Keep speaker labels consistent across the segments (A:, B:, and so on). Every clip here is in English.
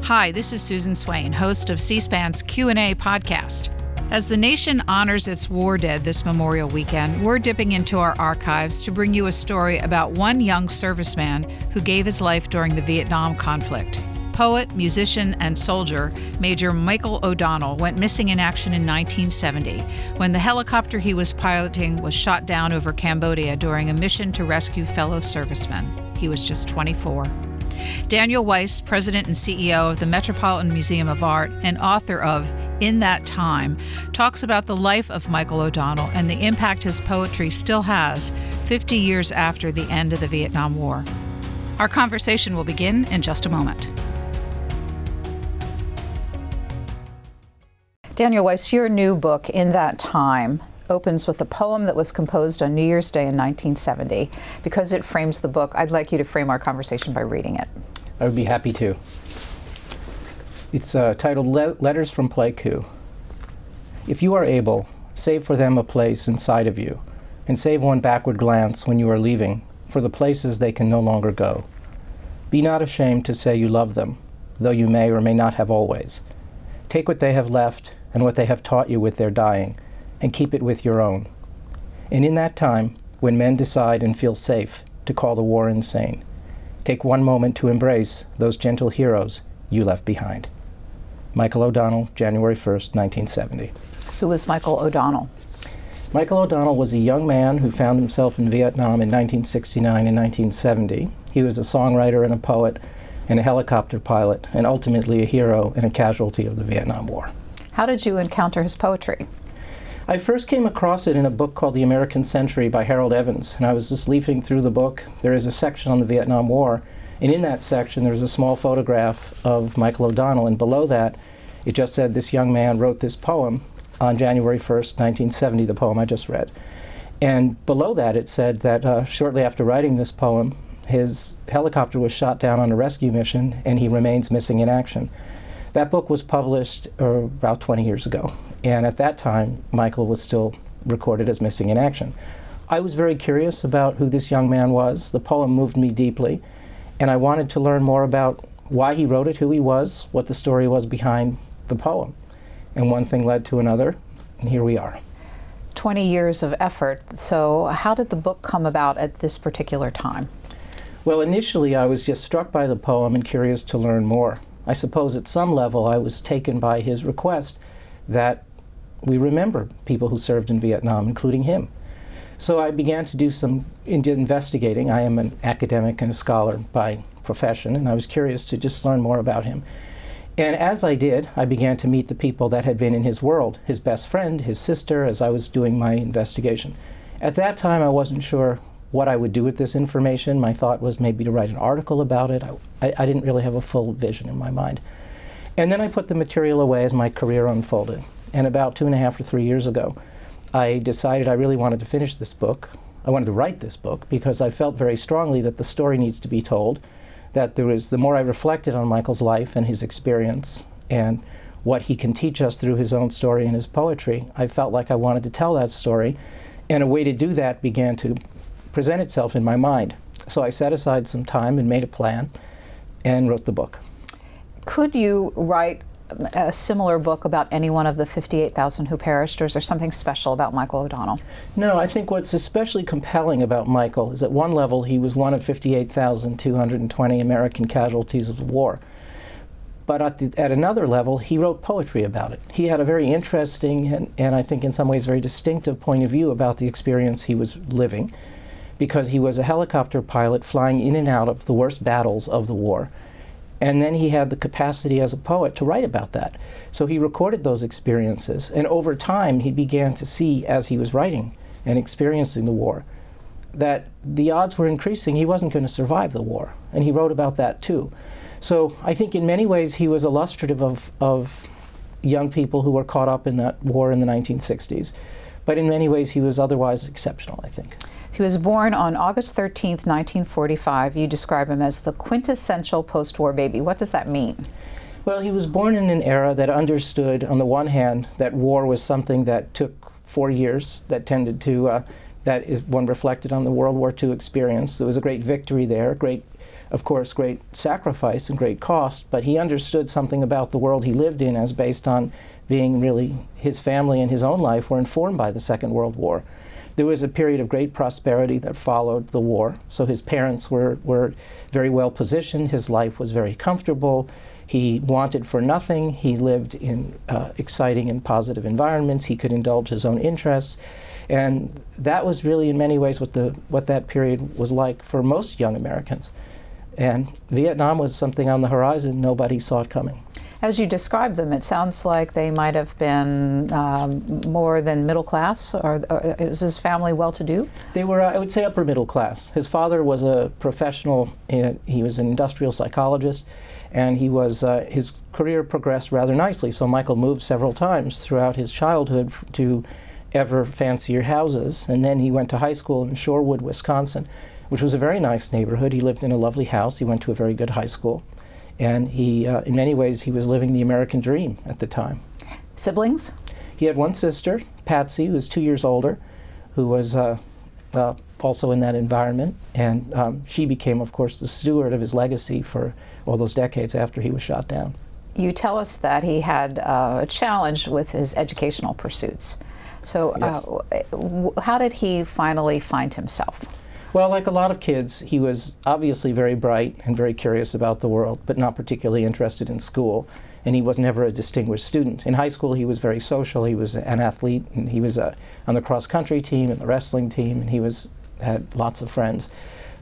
A: Hi, this is Susan Swain, host of C-SPAN's Q&A podcast. As the nation honors its war dead this Memorial Weekend, we're dipping into our archives to bring you a story about one young serviceman who gave his life during the Vietnam conflict. Poet, musician, and soldier Major Michael O'Donnell went missing in action in 1970 when the helicopter he was piloting was shot down over Cambodia during a mission to rescue fellow servicemen. He was just 24. Daniel Weiss, president and CEO of the Metropolitan Museum of Art and author of In That Time, talks about the life of Michael O'Donnell and the impact his poetry still has 50 years after the end of the Vietnam War. Our conversation will begin in just a moment. Daniel Weiss, your new book, In That Time, opens with a poem that was composed on New Year's Day in 1970. Because it frames the book, I'd like you to frame our conversation by reading it.
B: I would be happy to. It's titled Letters from Pleiku. If you are able, save for them a place inside of you, and save one backward glance when you are leaving for the places they can no longer go. Be not ashamed to say you love them, though you may or may not have always. Take what they have left and what they have taught you with their dying, and keep it with your own. And in that time, when men decide and feel safe to call the war insane, take one moment to embrace those gentle heroes you left behind. Michael O'Donnell, January 1st, 1970.
A: Who was Michael O'Donnell?
B: Michael O'Donnell was a young man who found himself in Vietnam in 1969 and 1970. He was a songwriter and a poet and a helicopter pilot, and ultimately a hero and a casualty of the Vietnam War.
A: How did you encounter his poetry?
B: I first came across it in a book called The American Century by Harold Evans, and I was just leafing through the book. There is a section on the Vietnam War, and in that section there's a small photograph of Michael O'Donnell, and below that it just said this young man wrote this poem on January 1st, 1970, the poem I just read. And below that it said that shortly after writing this poem, his helicopter was shot down on a rescue mission and he remains missing in action. That book was published about 20 years ago, and at that time, Michael was still recorded as missing in action. I was very curious about who this young man was. The poem moved me deeply, and I wanted to learn more about why he wrote it, who he was, what the story was behind the poem. And one thing led to another, and here we are.
A: 20 years of effort. So how did the book come about at this particular time?
B: Well, initially I was just struck by the poem and curious to learn more. I suppose at some level I was taken by his request that we remember people who served in Vietnam, including him. So I began to do some investigating. I am an academic and a scholar by profession, and I was curious to just learn more about him. And as I did, I began to meet the people that had been in his world, his best friend, his sister, as I was doing my investigation. At that time, I wasn't sure what I would do with this information. My thought was maybe to write an article about it. I didn't really have a full vision in my mind. And then I put the material away as my career unfolded. And about 2.5 or 3 years ago, I decided I really wanted to finish this book. I wanted to write this book because I felt very strongly that the story needs to be told, that the more I reflected on Michael's life and his experience and what he can teach us through his own story and his poetry, I felt like I wanted to tell that story. And a way to do that began to present itself in my mind. So I set aside some time and made a plan and wrote the book.
A: Could you write a similar book about any one of the 58,000 who perished, or is there something special about Michael O'Donnell?
B: No, I think what's especially compelling about Michael is at one level he was one of 58,220 American casualties of the war. But at another level, he wrote poetry about it. He had a very interesting and I think in some ways very distinctive point of view about the experience he was living, because he was a helicopter pilot flying in and out of the worst battles of the war. And then he had the capacity as a poet to write about that. So he recorded those experiences, and over time he began to see, as he was writing and experiencing the war, that the odds were increasing he wasn't going to survive the war, and he wrote about that too. So I think in many ways he was illustrative of young people who were caught up in that war in the 1960s. But in many ways he was otherwise exceptional, I think.
A: He was born on August 13th, 1945. You describe him as the quintessential post-war baby. What does that mean?
B: Well, he was born in an era that understood, on the one hand, that war was something that took 4 years, that tended to, that is one reflected on the World War II experience. There was a great victory there, a great of course, great sacrifice and great cost, but he understood something about the world he lived in as based on being really his family and his own life were informed by the Second World War. There was a period of great prosperity that followed the war, so his parents were very well positioned, his life was very comfortable, he wanted for nothing, he lived in exciting and positive environments, he could indulge his own interests, and that was really in many ways what that period was like for most young Americans. And Vietnam was something on the horizon nobody saw it coming.
A: As you describe them, it sounds like they might have been more than middle class, or is his family well-to-do?
B: They were, I would say, upper middle class. His father was a professional, he was an industrial psychologist, and he was, his career progressed rather nicely. So Michael moved several times throughout his childhood to ever fancier houses, and then he went to high school in Shorewood, Wisconsin, which was a very nice neighborhood. He lived in a lovely house. He went to a very good high school. And he, in many ways, he was living the American dream at the time.
A: Siblings?
B: He had one sister, Patsy, who was 2 years older, who was also in that environment. And she became, of course, the steward of his legacy for all those decades after he was shot down.
A: You tell us that he had a challenge with his educational pursuits. So
B: Yes.
A: How did he finally find himself?
B: Well, like a lot of kids, he was obviously very bright and very curious about the world, but not particularly interested in school. And he was never a distinguished student. In high school, he was very social. He was an athlete, and he was on the cross-country team and the wrestling team, and he had lots of friends.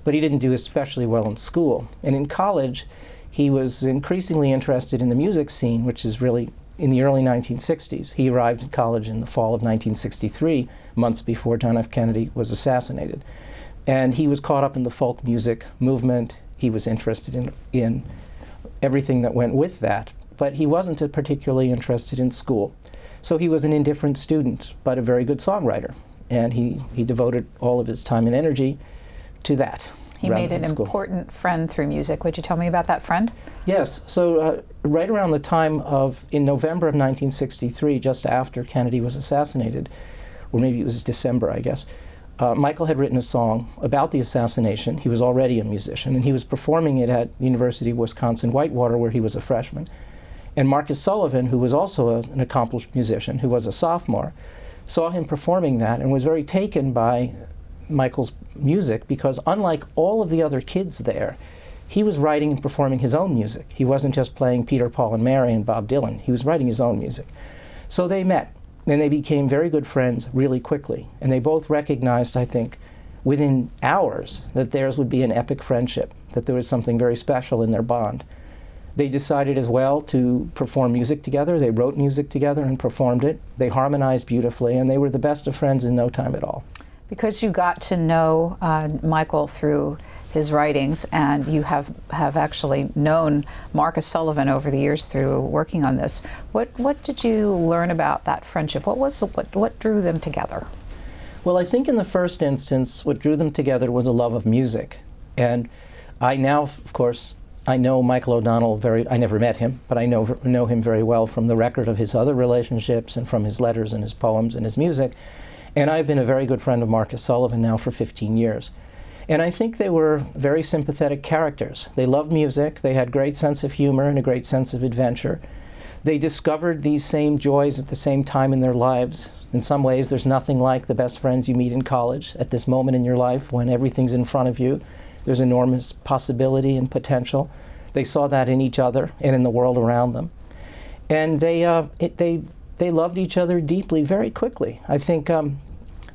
B: But he didn't do especially well in school. And in college, he was increasingly interested in the music scene, which is really in the early 1960s. He arrived at college in the fall of 1963, months before John F. Kennedy was assassinated. And he was caught up in the folk music movement. He was interested in everything that went with that. But he wasn't particularly interested in school. So he was an indifferent student, but a very good songwriter. And he devoted all of his time and energy to that.
A: He made an important friend through music. Would you tell me about that friend?
B: Yes. So right around the time in November of 1963, just after Kennedy was assassinated, or maybe it was December, I guess, Michael had written a song about the assassination. He was already a musician, and he was performing it at University of Wisconsin-Whitewater, where he was a freshman. And Marcus Sullivan, who was also an accomplished musician, who was a sophomore, saw him performing that and was very taken by Michael's music, because unlike all of the other kids there, he was writing and performing his own music. He wasn't just playing Peter, Paul, and Mary and Bob Dylan. He was writing his own music. So they met. And they became very good friends really quickly. And they both recognized, I think, within hours that theirs would be an epic friendship, that there was something very special in their bond. They decided as well to perform music together. They wrote music together and performed it. They harmonized beautifully, and they were the best of friends in no time at all. Because
A: you got to know Michael through his writings, and you have actually known Marcus Sullivan over the years through working on this. What did you learn about that friendship? What drew them together? Well, I think in the first instance, what drew them together was a love of music. And I now, of course, I know Michael O'Donnell I never met him, but I know him very well from the record of his other relationships and from his letters and his poems and his music. And I've been a very good friend of Marcus Sullivan now for 15 years. And I think they were very sympathetic characters. They loved music, they had great sense of humor and a great sense of adventure. They discovered these same joys at the same time in their lives. In some ways, there's nothing like the best friends you meet in college at this moment in your life when everything's in front of you. There's enormous possibility and potential. They saw that in each other and in the world around them. And they loved each other deeply very quickly. I think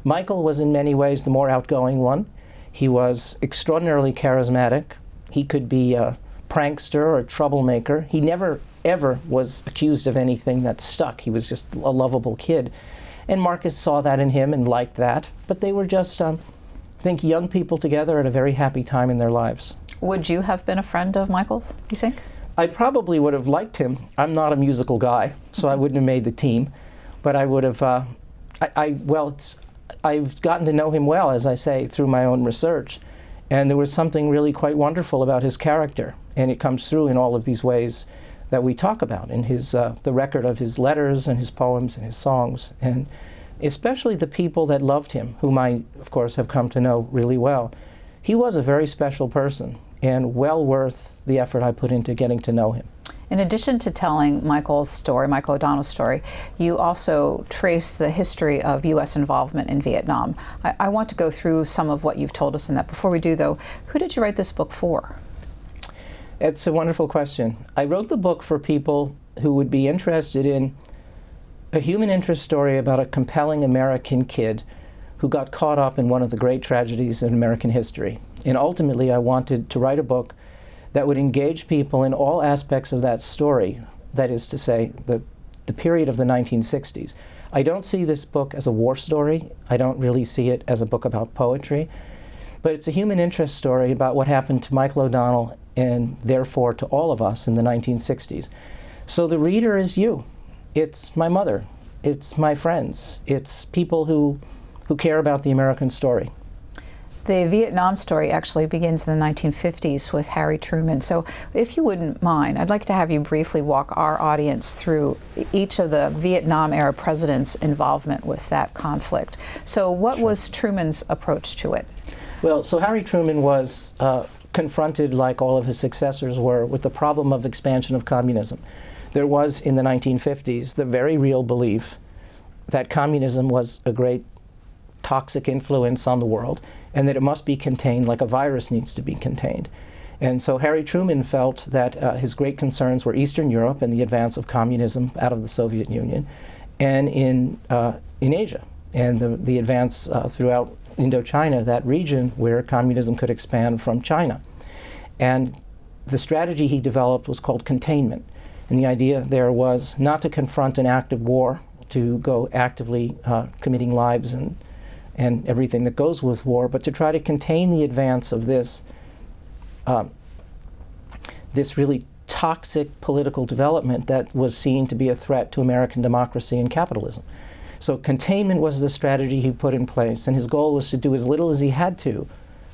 A: Michael was in many ways the more outgoing one. He was extraordinarily charismatic. He could be a prankster or a troublemaker. He never, ever was accused of anything that stuck. He was just a lovable kid. And Marcus saw that in him and liked that. But they were just, I think, young people together at a very happy time in their lives. Would you have been a friend of Michael's, you think? I probably would have liked him. I'm not a musical guy, so I wouldn't have made the team. But I would have, I've gotten to know him well, as I say, through my own research. And there was something really quite wonderful about his character. And it comes through in all of these ways that we talk about in his, the record of his letters and his poems and his songs. And especially the people that loved him, whom I, of course, have come to know really well. He was a very special person.
B: and well worth the effort I put into getting to know him.
A: In addition to telling Michael O'Donnell's story, you also trace the history of U.S. involvement in Vietnam. I want to go through some of what you've told us in that. Before we do, though, who did you write this book for?
B: It's a wonderful question. I wrote the book for people who would be interested in a human interest story about a compelling American kid who got caught up in one of the great tragedies in American history. And ultimately, I wanted to write a book that would engage people in all aspects of that story, that is to say, the period of the 1960s. I don't see this book as a war story. I don't really see it as a book about poetry. But it's a human interest story about what happened to Michael O'Donnell and therefore to all of us in the 1960s. So the reader is you. It's my mother. It's my friends. It's people who care about the American story.
A: The Vietnam story actually begins in the 1950s with Harry Truman. So if you wouldn't mind, I'd like to have you briefly walk our audience through each of the Vietnam-era presidents' involvement with that conflict. So what was Truman's approach to it?
B: Well, so Harry Truman was confronted, like all of his successors were, with the problem of expansion of communism. There was, in the 1950s, the very real belief that communism was a great toxic influence on the world, and that it must be contained like a virus needs to be contained. And so Harry Truman felt that his great concerns were Eastern Europe and the advance of communism out of the Soviet Union, and in Asia, and the advance throughout Indochina, that region where communism could expand from China. And the strategy he developed was called containment. And the idea there was not to confront an active war, to go actively committing lives and everything that goes with war, but to try to contain the advance of this really toxic political development that was seen to be a threat to American democracy and capitalism. So containment was the strategy he put in place, and his goal was to do as little as he had to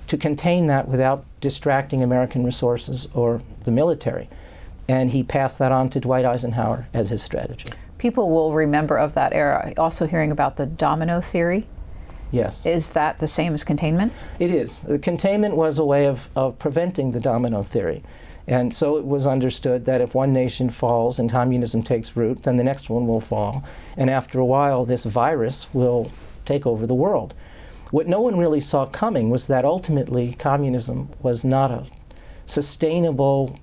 B: contain that without distracting American resources or the military. And he passed that on to Dwight Eisenhower as his strategy.
A: People will remember of that era also hearing about the domino theory.
B: Yes.
A: Is that the same as containment?
B: It is. The containment was a way of preventing the domino theory. And so it was understood that if one nation falls and communism takes root, then the next one will fall. And after a while, this virus will take over the world. What no one really saw coming was that ultimately communism was not a sustainable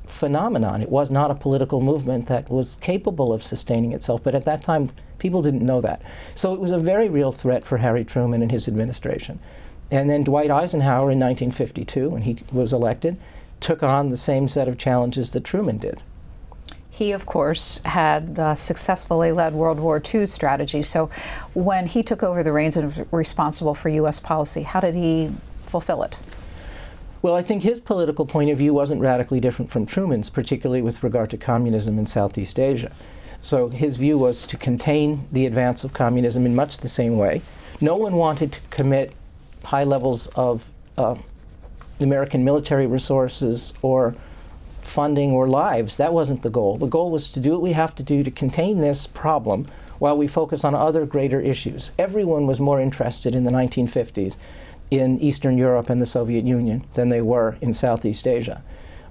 B: phenomenon. It was not a political movement that was capable of sustaining itself. But at that time, people didn't know that. So it was a very real threat for Harry Truman and his administration. And then Dwight Eisenhower in 1952, when he was elected, took on the same set of challenges that Truman did.
A: He, of course, had successfully led World War II strategy. So when he took over the reins and was responsible for U.S. policy, how did he fulfill it?
B: Well, I think his political point of view wasn't radically different from Truman's, particularly with regard to communism in Southeast Asia. So his view was to contain the advance of communism in much the same way. No one wanted to commit high levels of American military resources or funding or lives. That wasn't the goal. The goal was to do what we have to do to contain this problem while we focus on other greater issues. Everyone was more interested in the 1950s in Eastern Europe and the Soviet Union than they were in Southeast Asia.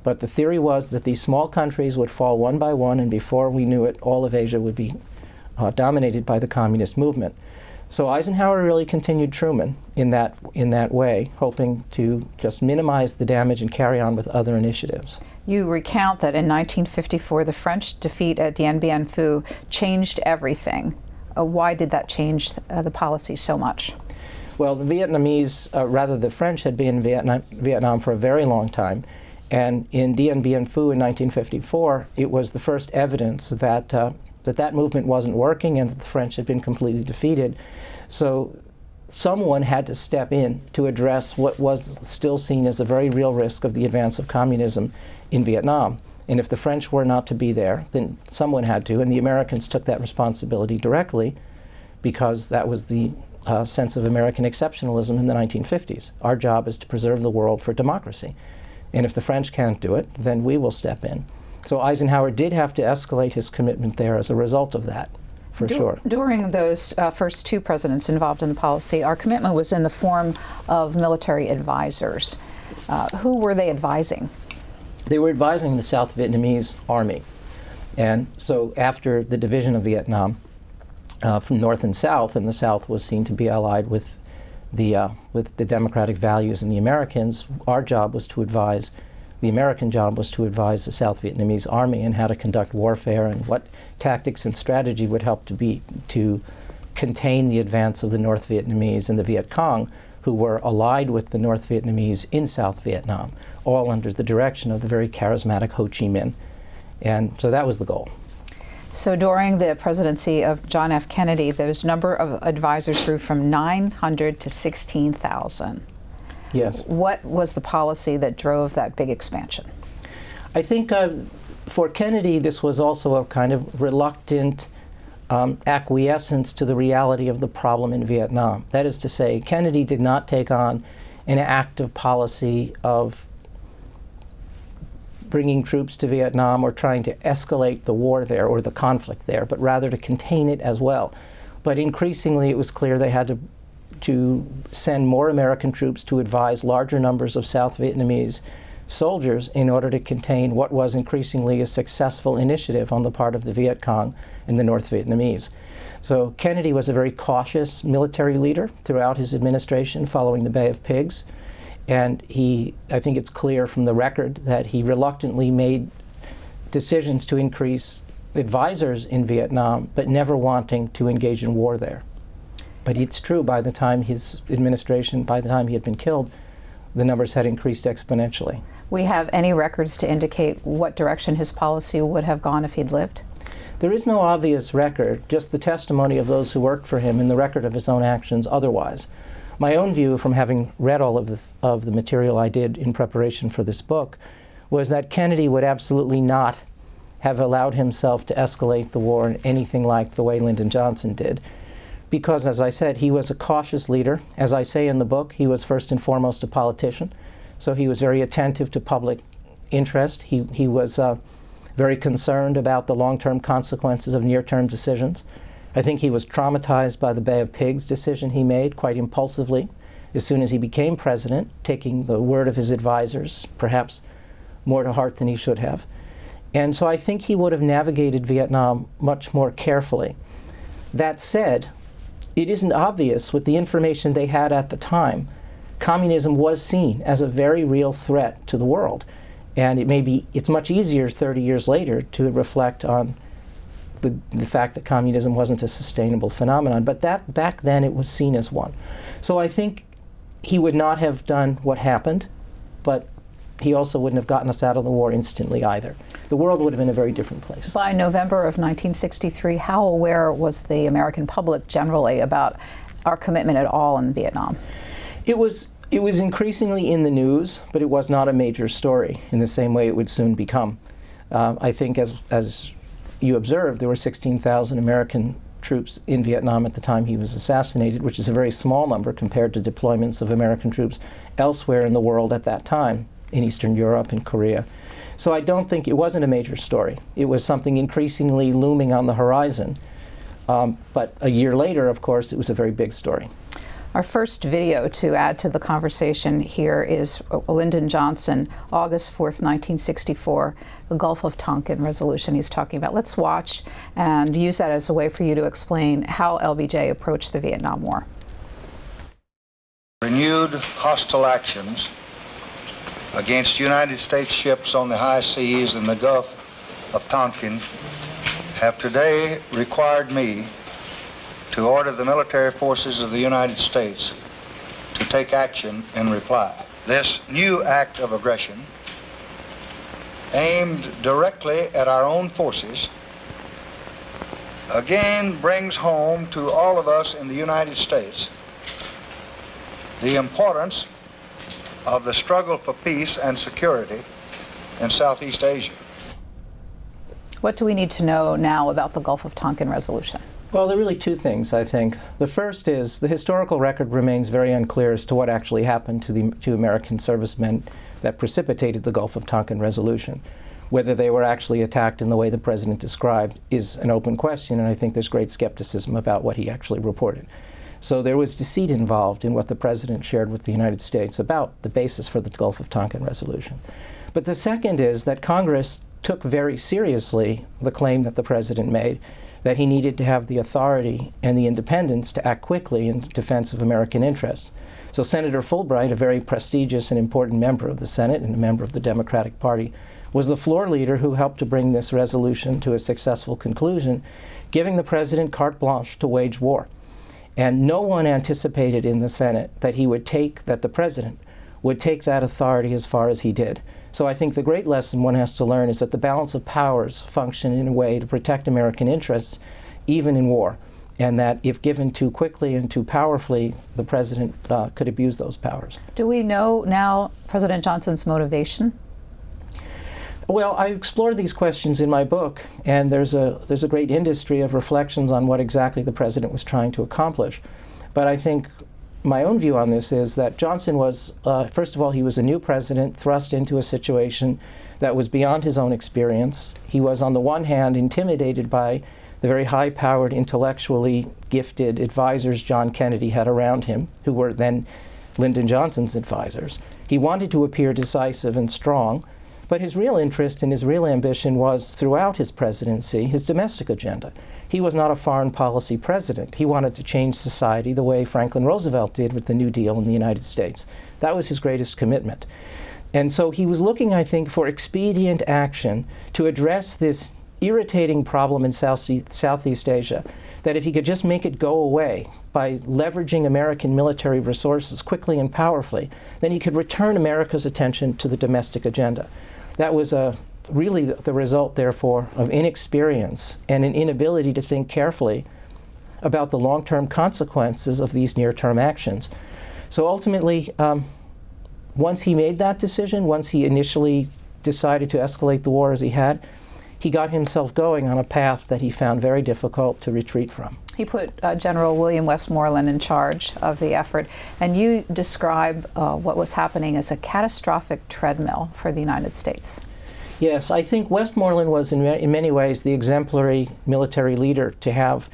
B: But the theory was that these small countries would fall one by one, and before we knew it, all of Asia would be dominated by the communist movement. So Eisenhower really continued Truman in that way, hoping to just minimize the damage and carry on with other initiatives.
A: You recount that in 1954, the French defeat at Dien Bien Phu changed everything. Why did that change the policy so much?
B: Well, the Vietnamese, rather the French, had been in Vietnam for a very long time. And in Dien Bien Phu in 1954, it was the first evidence that that movement wasn't working and that the French had been completely defeated. So someone had to step in to address what was still seen as a very real risk of the advance of communism in Vietnam. And if the French were not to be there, then someone had to, and the Americans took that responsibility directly because that was the sense of American exceptionalism in the 1950s. Our job is to preserve the world for democracy. And if the French can't do it, then we will step in. So Eisenhower did have to escalate his commitment there as a result of that, for sure.
A: During those first two presidents involved in the policy, our commitment was in the form of military advisors. Who were they advising?
B: They were advising the South Vietnamese army. And so after the division of Vietnam from North and South, and the South was seen to be allied with the democratic values and the Americans, our job was to advise, the American job was to advise the South Vietnamese army on how to conduct warfare and what tactics and strategy would help to contain the advance of the North Vietnamese and the Viet Cong, who were allied with the North Vietnamese in South Vietnam, all under the direction of the very charismatic Ho Chi Minh. And so that was the goal.
A: So during the presidency of John F. Kennedy, those number of advisors grew from 900 to 16,000.
B: Yes.
A: What was the policy that drove that big expansion?
B: I think for Kennedy, this was also a kind of reluctant acquiescence to the reality of the problem in Vietnam. That is to say, Kennedy did not take on an active policy of bringing troops to Vietnam or trying to escalate the war there or the conflict there, but rather to contain it as well. But increasingly it was clear they had to send more American troops to advise larger numbers of South Vietnamese soldiers in order to contain what was increasingly a successful initiative on the part of the Viet Cong and the North Vietnamese. So Kennedy was a very cautious military leader throughout his administration following the Bay of Pigs. And I think it's clear from the record that he reluctantly made decisions to increase advisors in Vietnam, but never wanting to engage in war there. But it's true, by the time his administration, by the time he had been killed, the numbers had increased exponentially. We
A: have any records to indicate what direction his policy would have gone if he'd lived?
B: There is no obvious record, just the testimony of those who worked for him and the record of his own actions otherwise. My own view, from having read all of the material I did in preparation for this book, was that Kennedy would absolutely not have allowed himself to escalate the war in anything like the way Lyndon Johnson did. Because, as I said, he was a cautious leader. As I say in the book, he was first and foremost a politician. So he was very attentive to public interest. He was very concerned about the long-term consequences of near-term decisions. I think he was traumatized by the Bay of Pigs decision he made quite impulsively as soon as he became president, taking the word of his advisors, perhaps more to heart than he should have. And so I think he would have navigated Vietnam much more carefully. That said, it isn't obvious with the information they had at the time. Communism was seen as a very real threat to the world. And it's much easier 30 years later to reflect on the fact that communism wasn't a sustainable phenomenon, but that back then it was seen as one. So I think he would not have done what happened, but he also wouldn't have gotten us out of the war instantly either. The world would have been a very different place.
A: By November of 1963, how aware was the American public generally about our commitment at all in Vietnam?
B: It was increasingly in the news, but it was not a major story in the same way it would soon become. I think as you observed, there were 16,000 American troops in Vietnam at the time he was assassinated, which is a very small number compared to deployments of American troops elsewhere in the world at that time, in Eastern Europe and Korea. So I don't think it wasn't a major story. It was something increasingly looming on the horizon. But a year later, of course, it was a very big story.
A: Our first video to add to the conversation here is Lyndon Johnson, August 4th, 1964, the Gulf of Tonkin resolution he's talking about. Let's watch and use that as a way for you to explain how LBJ approached the Vietnam War.
C: Renewed hostile actions against United States ships on the high seas in the Gulf of Tonkin have today required me to order the military forces of the United States to take action in reply. This new act of aggression, aimed directly at our own forces, again brings home to all of us in the United States the importance of the struggle for peace and security in Southeast Asia.
A: What do we need to know now about the Gulf of Tonkin resolution?
B: Well, there are really two things, I think. The first is the historical record remains very unclear as to what actually happened to American servicemen that precipitated the Gulf of Tonkin resolution. Whether they were actually attacked in the way the president described is an open question, and I think there's great skepticism about what he actually reported. So there was deceit involved in what the president shared with the United States about the basis for the Gulf of Tonkin resolution. But the second is that Congress took very seriously the claim that the president made that he needed to have the authority and the independence to act quickly in defense of American interests. So Senator Fulbright, a very prestigious and important member of the Senate and a member of the Democratic Party, was the floor leader who helped to bring this resolution to a successful conclusion, giving the president carte blanche to wage war. And no one anticipated in the Senate that the president would take that authority as far as he did. So I think the great lesson one has to learn is that the balance of powers function in a way to protect American interests, even in war, and that if given too quickly and too powerfully, the president could abuse those powers.
A: Do we know now President Johnson's motivation?
B: Well, I explore these questions in my book, and there's a great industry of reflections on what exactly the president was trying to accomplish. But I think my own view on this is that Johnson was, first of all, he was a new president thrust into a situation that was beyond his own experience. He was, on the one hand, intimidated by the very high-powered, intellectually gifted advisors John Kennedy had around him, who were then Lyndon Johnson's advisors. He wanted to appear decisive and strong, but his real interest and his real ambition was, throughout his presidency, his domestic agenda. He was not a foreign policy president. He wanted to change society the way Franklin Roosevelt did with the New Deal in the United States. That was his greatest commitment. And so he was looking, I think, for expedient action to address this irritating problem in Southeast Asia, that if he could just make it go away by leveraging American military resources quickly and powerfully, then he could return America's attention to the domestic agenda. That was really the result, therefore, of inexperience and an inability to think carefully about the long-term consequences of these near-term actions. So ultimately, once he made that decision, once he initially decided to escalate the war as he had, he got himself going on a path that he found very difficult to retreat from.
A: He put General William Westmoreland in charge of the effort, and you describe what was happening as a catastrophic treadmill for the United States.
B: Yes, I think Westmoreland was in many ways the exemplary military leader to have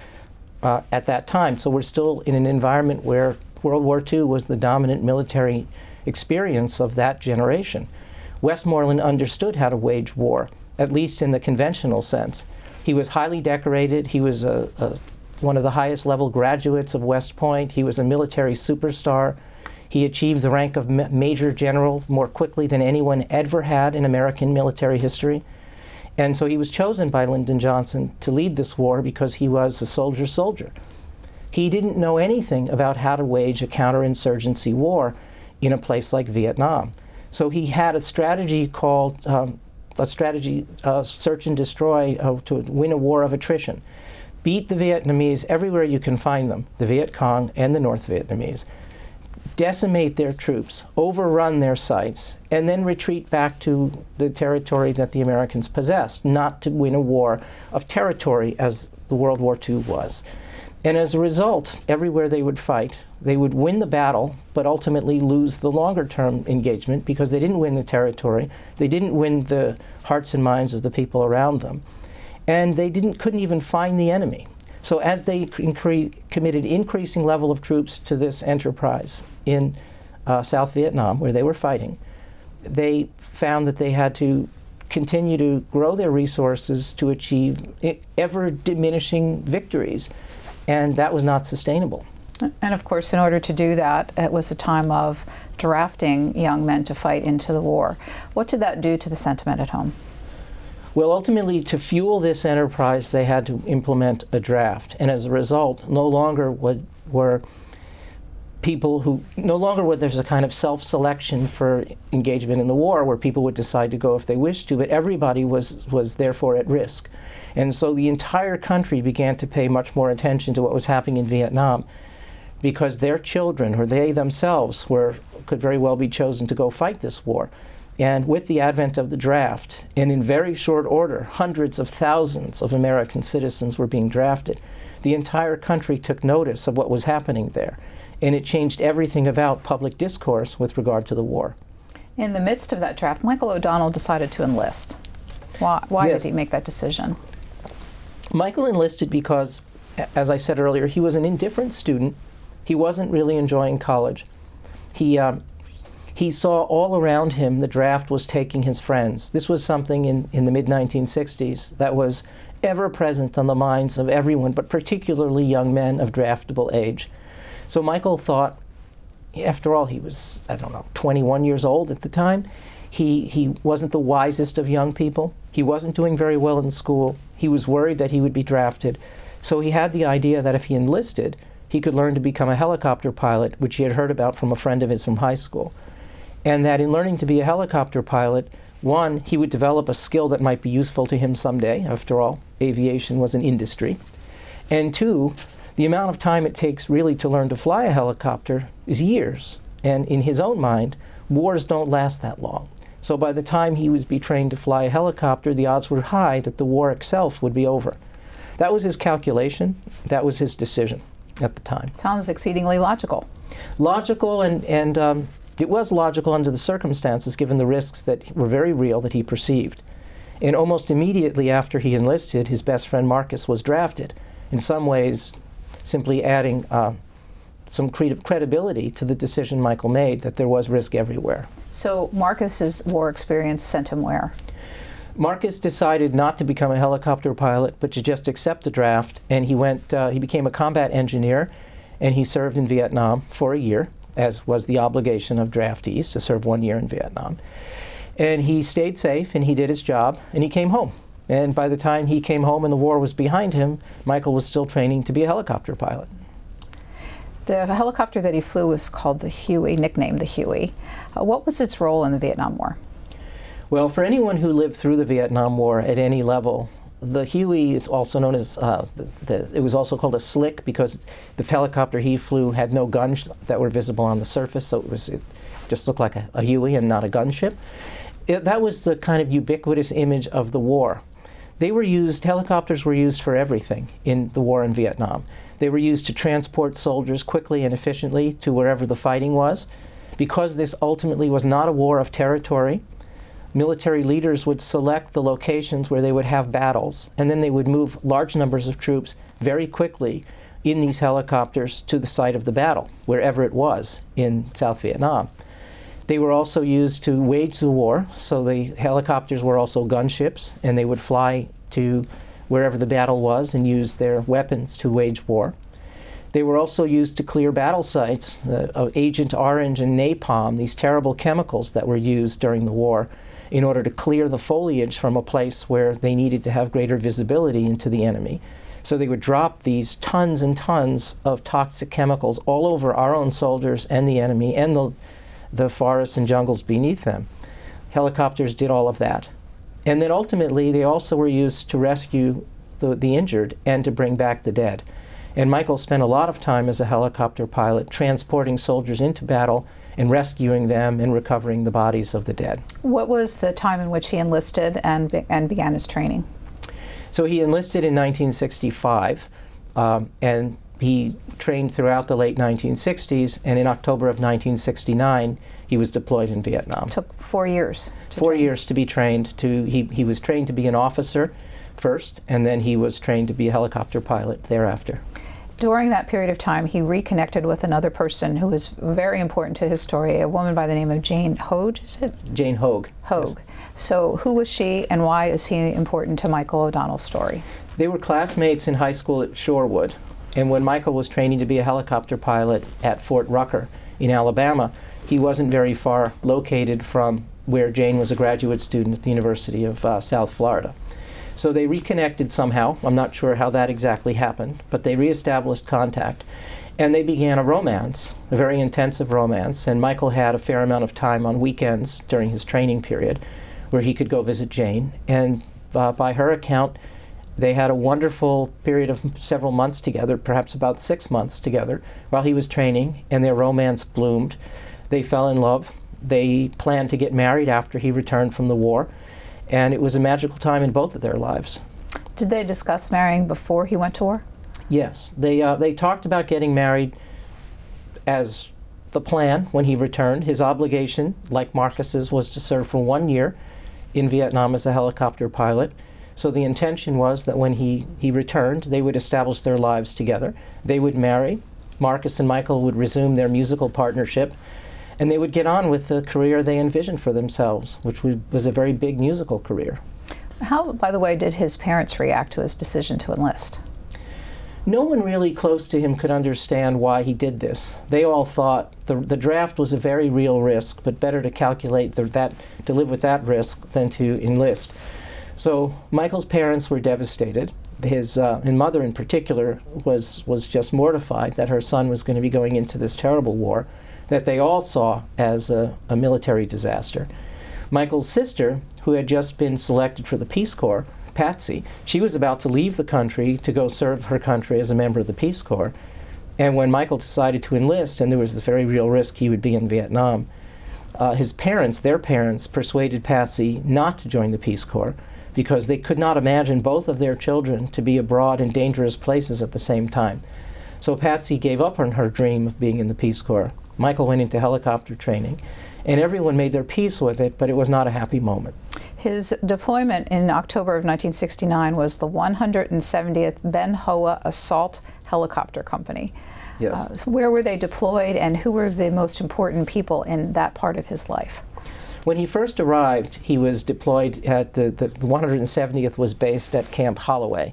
B: at that time. So we're still in an environment where World War II was the dominant military experience of that generation. Westmoreland understood how to wage war, at least in the conventional sense. He was highly decorated. He was one of the highest level graduates of West Point. He was a military superstar. He achieved the rank of Major General more quickly than anyone ever had in American military history. And so he was chosen by Lyndon Johnson to lead this war because he was a soldier's soldier. He didn't know anything about how to wage a counterinsurgency war in a place like Vietnam. So he had a strategy called search and destroy to win a war of attrition. Beat the Vietnamese everywhere you can find them, the Viet Cong and the North Vietnamese. Decimate their troops, overrun their sites, and then retreat back to the territory that the Americans possessed, not to win a war of territory as the World War II was. And as a result, everywhere they would fight, they would win the battle, but ultimately lose the longer-term engagement because they didn't win the territory, they didn't win the hearts and minds of the people around them, and they couldn't even find the enemy. So as they committed increasing level of troops to this enterprise in South Vietnam, where they were fighting, they found that they had to continue to grow their resources to achieve ever-diminishing victories, and that was not sustainable.
A: And of course, in order to do that, it was a time of drafting young men to fight into the war. What did that do to the sentiment at home?
B: Well, ultimately, to fuel this enterprise, they had to implement a draft. And as a result, no longer were there's a kind of self-selection for engagement in the war where people would decide to go if they wished to, but everybody was therefore at risk. And so the entire country began to pay much more attention to what was happening in Vietnam because their children, or they themselves, could very well be chosen to go fight this war. And with the advent of the draft, and in very short order, hundreds of thousands of American citizens were being drafted. The entire country took notice of what was happening there, and it changed everything about public discourse with regard to the war.
A: In the midst of that draft, Michael O'Donnell decided to enlist. Why
B: Yes.
A: did he make that decision?
B: Michael enlisted because, as I said earlier, he was an indifferent student. He wasn't really enjoying college. He saw all around him the draft was taking his friends. This was something in the mid-1960s that was ever present on the minds of everyone, but particularly young men of draftable age. So Michael thought, after all, he was, 21 years old at the time. He wasn't the wisest of young people. He wasn't doing very well in school. He was worried that he would be drafted. So he had the idea that if he enlisted, he could learn to become a helicopter pilot, which he had heard about from a friend of his from high school. And that in learning to be a helicopter pilot, one, he would develop a skill that might be useful to him someday. After all, aviation was an industry. And two, the amount of time it takes really to learn to fly a helicopter is years. And in his own mind, wars don't last that long. So by the time he was be trained to fly a helicopter, the odds were high that the war itself would be over. That was his calculation. That was his decision at the time.
A: Sounds exceedingly logical.
B: Logical, and it was logical under the circumstances, given the risks that were very real that he perceived. And almost immediately after he enlisted, his best friend Marcus was drafted, in some ways simply adding some credibility to the decision Michael made that there was risk everywhere.
A: So Marcus's war experience sent him where?
B: Marcus decided not to become a helicopter pilot, but to just accept the draft, and he became a combat engineer, and he served in Vietnam for a year, as was the obligation of draftees to serve 1 year in Vietnam. And he stayed safe, and he did his job, and he came home. And by the time he came home and the war was behind him, Michael was still training to be a helicopter pilot.
A: The helicopter that he flew was called the Huey, nicknamed the Huey. What was its role in the Vietnam War?
B: Well, for anyone who lived through the Vietnam War at any level, the Huey, it's also known as, it was also called a slick because the helicopter he flew had no guns that were visible on the surface, so it just looked like a Huey and not a gunship. That was the kind of ubiquitous image of the war. Helicopters were used for everything in the war in Vietnam. They were used to transport soldiers quickly and efficiently to wherever the fighting was. Because this ultimately was not a war of territory, military leaders would select the locations where they would have battles, and then they would move large numbers of troops very quickly in these helicopters to the site of the battle, wherever it was in South Vietnam. They were also used to wage the war, so the helicopters were also gunships, and they would fly to wherever the battle was and use their weapons to wage war. They were also used to clear battle sites, Agent Orange and napalm, these terrible chemicals that were used during the war, in order to clear the foliage from a place where they needed to have greater visibility into the enemy. So they would drop these tons and tons of toxic chemicals all over our own soldiers and the enemy and the forests and jungles beneath them. Helicopters did all of that. And then ultimately, they also were used to rescue the injured and to bring back the dead. And Michael spent a lot of time as a helicopter pilot transporting soldiers into battle and rescuing them and recovering the bodies of the dead.
A: What was the time in which he enlisted and began his training?
B: So he enlisted in 1965, and he trained throughout the late 1960s, and in October of 1969, he was deployed in Vietnam.
A: It took 4 years.
B: 4 years to be trained he was trained to be an officer first, and then he was trained to be a helicopter pilot thereafter.
A: During that period of time, he reconnected with another person who was very important to his story, a woman by the name of Jane Hogue, is it?
B: Jane Hogue.
A: Hogue. Yes. So who was she, and why is he important to Michael O'Donnell's story?
B: They were classmates in high school at Shorewood, and when Michael was training to be a helicopter pilot at Fort Rucker in Alabama, he wasn't very far located from where Jane was a graduate student at the University of South Florida. So they reconnected somehow. I'm not sure how that exactly happened, but they reestablished contact. And they began a romance, a very intensive romance. And Michael had a fair amount of time on weekends during his training period where he could go visit Jane. And by her account, they had a wonderful period of several months together, perhaps about 6 months together, while he was training, and their romance bloomed. They fell in love. They planned to get married after he returned from the war. And it was a magical time in both of their lives.
A: Did they discuss marrying before he went to war?
B: Yes. They talked about getting married as the plan when he returned. His obligation, like Marcus's, was to serve for 1 year in Vietnam as a helicopter pilot. So the intention was that when he returned, they would establish their lives together. They would marry, Marcus and Michael would resume their musical partnership, and they would get on with the career they envisioned for themselves, which was a very big musical career.
A: How, by the way, did his parents react to his decision to enlist?
B: No one really close to him could understand why he did this. They all thought the draft was a very real risk, but better to calculate to live with that risk than to enlist. So Michael's parents were devastated. His and mother in particular was just mortified that her son was going to be going into this terrible war that they all saw as a military disaster. Michael's sister, who had just been selected for the Peace Corps, Patsy, she was about to leave the country to go serve her country as a member of the Peace Corps. And when Michael decided to enlist, and there was the very real risk he would be in Vietnam, their parents, persuaded Patsy not to join the Peace Corps because they could not imagine both of their children to be abroad in dangerous places at the same time. So Patsy gave up on her dream of being in the Peace Corps. Michael went into helicopter training, and everyone made their peace with it, but it was not a happy moment.
A: His deployment in October of 1969 was the 170th Ben Hoa Assault Helicopter Company.
B: Yes.
A: Where were they deployed, and who were the most important people in that part of his life?
B: When he first arrived, he was deployed at the 170th was based at Camp Holloway,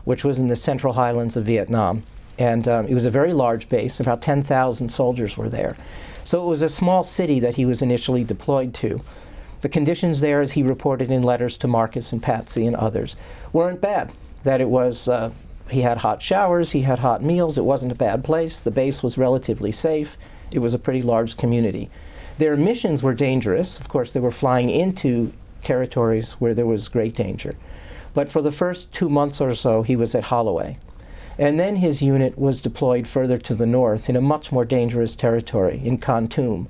B: which was in the Central Highlands of Vietnam. And it was a very large base. About 10,000 soldiers were there. So it was a small city that he was initially deployed to. The conditions there, as he reported in letters to Marcus and Patsy and others, weren't bad. That it was, he had hot showers, he had hot meals, it wasn't a bad place, the base was relatively safe, it was a pretty large community. Their missions were dangerous. Of course, they were flying into territories where there was great danger. But for the first 2 months or so, he was at Holloway. And then his unit was deployed further to the north in a much more dangerous territory, in Kon Tum,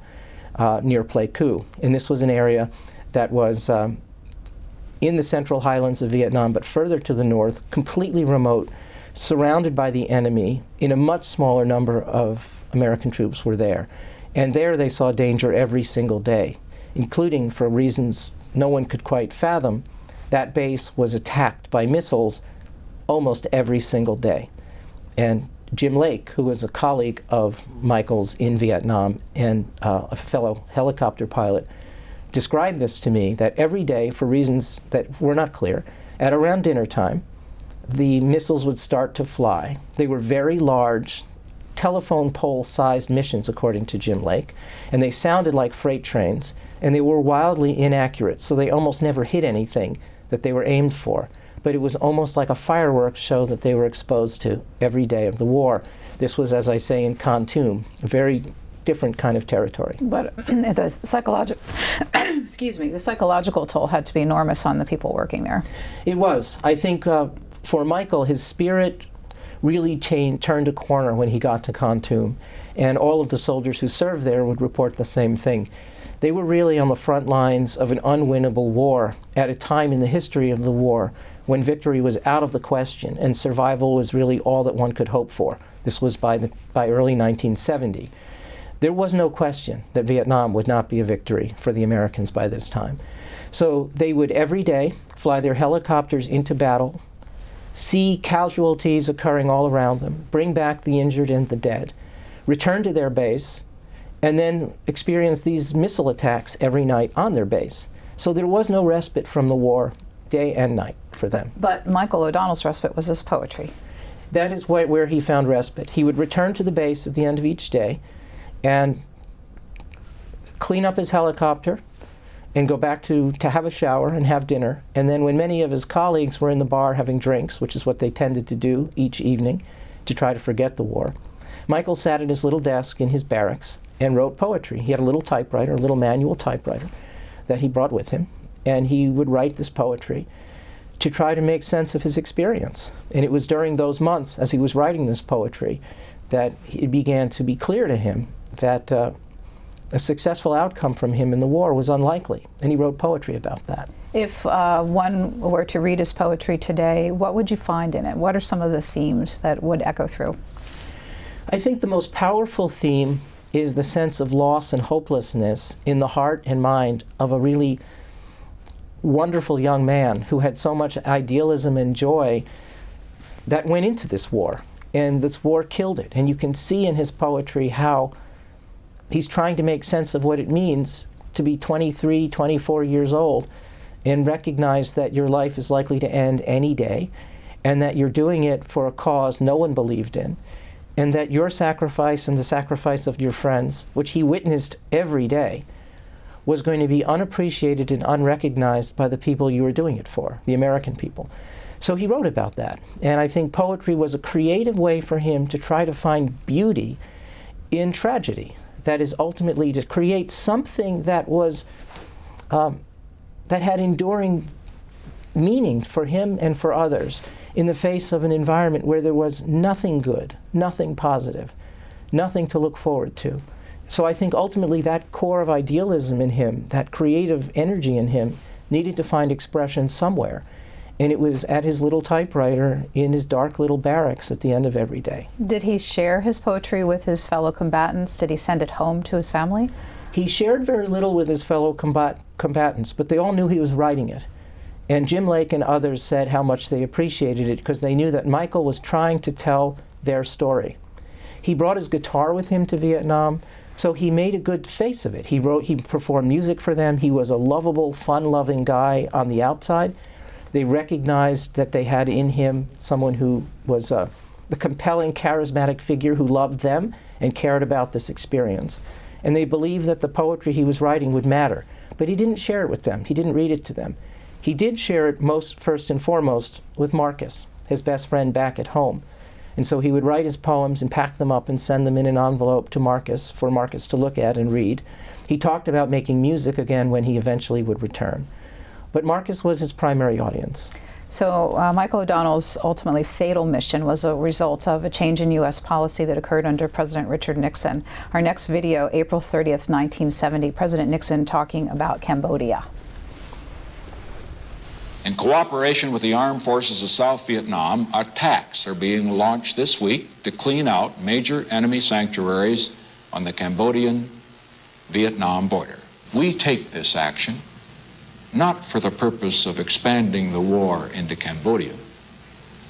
B: near Pleiku. And this was an area that was in the Central Highlands of Vietnam, but further to the north, completely remote, surrounded by the enemy, in a much smaller number of American troops were there. And there they saw danger every single day, including, for reasons no one could quite fathom, that base was attacked by missiles almost every single day. And Jim Lake, who was a colleague of Michael's in Vietnam and a fellow helicopter pilot, described this to me, that every day, for reasons that were not clear, at around dinner time, the missiles would start to fly. They were very large, telephone pole-sized missions, according to Jim Lake, and they sounded like freight trains, and they were wildly inaccurate, so they almost never hit anything that they were aimed for. But it was almost like a fireworks show that they were exposed to every day of the war. This was, as I say, in Kon Tum, a very different kind of territory.
A: But the psychological toll had to be enormous on the people working there.
B: It was. I think for Michael, his spirit really turned a corner when he got to Kon Tum, and all of the soldiers who served there would report the same thing. They were really on the front lines of an unwinnable war at a time in the history of the war when victory was out of the question and survival was really all that one could hope for. This was by early 1970. There was no question that Vietnam would not be a victory for the Americans by this time. So they would every day fly their helicopters into battle, see casualties occurring all around them, bring back the injured and the dead, return to their base, and then experience these missile attacks every night on their base. So there was no respite from the war, day and night, for them.
A: But Michael O'Donnell's respite was his poetry.
B: That is where he found respite. He would return to the base at the end of each day and clean up his helicopter and go back to have a shower and have dinner. And then when many of his colleagues were in the bar having drinks, which is what they tended to do each evening to try to forget the war, Michael sat at his little desk in his barracks and wrote poetry. He had a little typewriter, a little manual typewriter that he brought with him, and he would write this poetry to try to make sense of his experience. And it was during those months, as he was writing this poetry, that it began to be clear to him that a successful outcome from him in the war was unlikely, and he wrote poetry about that.
A: If one were to read his poetry today, what would you find in it? What are some of the themes that would echo through?
B: I think the most powerful theme is the sense of loss and hopelessness in the heart and mind of a really wonderful young man who had so much idealism and joy that went into this war. and this war killed it. And you can see in his poetry how he's trying to make sense of what it means to be 23, 24 years old and recognize that your life is likely to end any day, and that you're doing it for a cause no one believed in, and that your sacrifice and the sacrifice of your friends, which he witnessed every day, was going to be unappreciated and unrecognized by the people you were doing it for, the American people. So he wrote about that. And I think poetry was a creative way for him to try to find beauty in tragedy. That is ultimately to create something that was, that had enduring meaning for him and for others in the face of an environment where there was nothing good, nothing positive, nothing to look forward to. So I think ultimately that core of idealism in him, that creative energy in him, needed to find expression somewhere. And it was at his little typewriter in his dark little barracks at the end of every day.
A: Did he share his poetry with his fellow combatants? Did he send it home to his family?
B: He shared very little with his fellow combatants, but they all knew he was writing it. And Jim Lake and others said how much they appreciated it because they knew that Michael was trying to tell their story. He brought his guitar with him to Vietnam, so he made a good face of it. He performed music for them. He was a lovable, fun-loving guy on the outside. They recognized that they had in him someone who was the compelling, charismatic figure who loved them and cared about this experience. And they believed that the poetry he was writing would matter. But he didn't share it with them. He didn't read it to them. He did share it first and foremost with Marcus, his best friend back at home. And so he would write his poems and pack them up and send them in an envelope to Marcus for Marcus to look at and read. He talked about making music again when he eventually would return. But Marcus was his primary audience.
A: So Michael O'Donnell's ultimately fatal mission was a result of a change in U.S. policy that occurred under President Richard Nixon. Our next video, April 30th, 1970, President Nixon talking about Cambodia.
D: In cooperation with the armed forces of South Vietnam, attacks are being launched this week to clean out major enemy sanctuaries on the Cambodian-Vietnam border. We take this action not for the purpose of expanding the war into Cambodia,